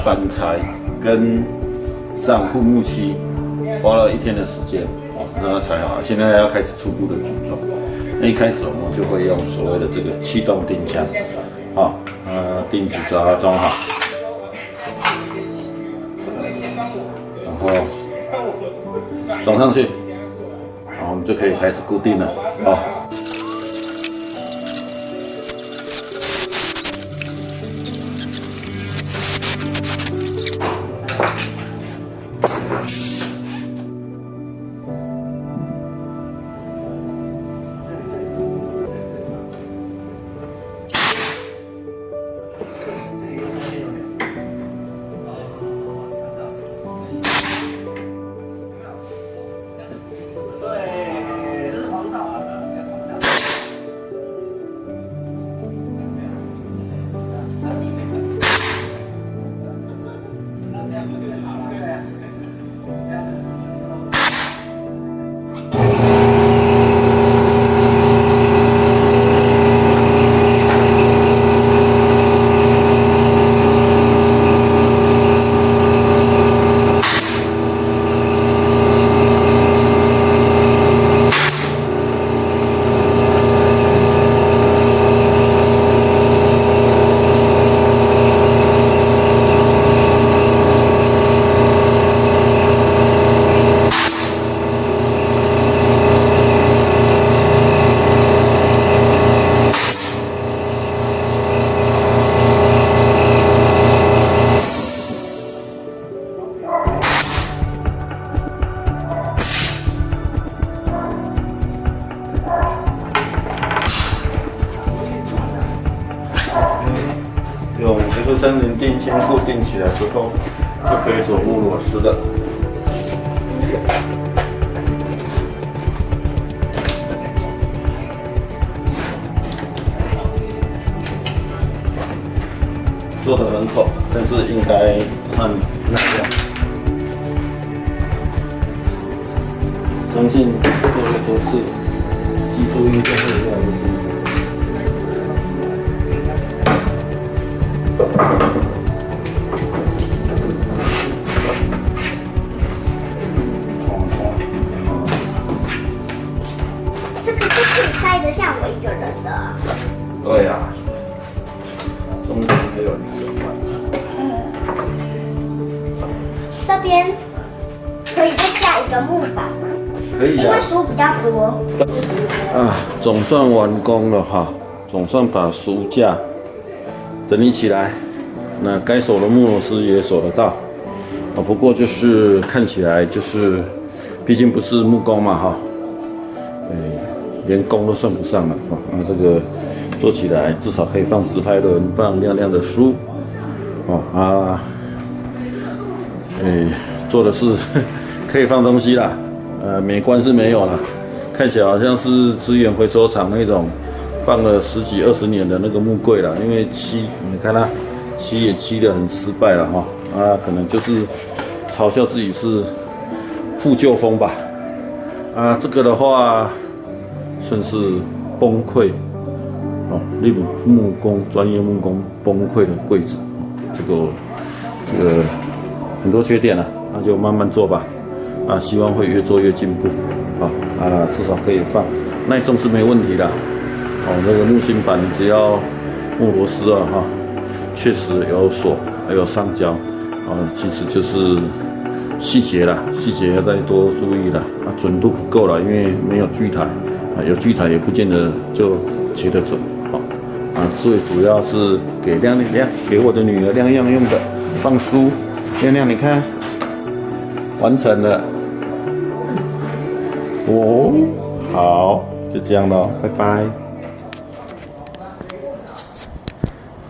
板材跟上护木漆，花了1天的时间啊，让它裁好。现在要开始初步的组装。那一开始我们就会用所谓的这个气动钉枪，啊，钉子把它装好，然后装上去，然后我们就可以开始固定了，啊。用F30钉芯固定起来之后，就可以锁固螺丝了。做得很丑，但是应该算耐用。相信做越多次，技术力就会越来越精。这个就是塞得下我一个人的。对呀、中间还有2个管子。这边可以再加一个木板吗？可以啊。因为书比较多。啊，总算完工了哈，总算把书架整理起来。那该锁的木螺丝也锁得到啊，不过就是看起来就是，毕竟不是木工嘛哈，连工都算不上了啊。那这个做起来至少可以放直排轮，放亮亮的书，做的是可以放东西啦，美观是没有啦，看起来好像是资源回收厂那种放了10几20年的那个木柜啦，因为漆，你看它漆也漆得很失败了哈，可能就是嘲笑自己是复旧风吧，这个的话算是崩溃哦，例如木工专业木工崩溃的柜子，这个很多缺点了，那就慢慢做吧。希望会越做越进步，至少可以放，耐重是没问题的。那个木芯板只要木螺丝确实有锁，还有上胶，其实就是细节啦，细节要再多注意啦。准度不够了，因为没有锯台，有锯台也不见得就切得准，最主要是给给我的女儿亮亮用的，放书，亮亮你看。完成了，好，就这样咯，拜拜。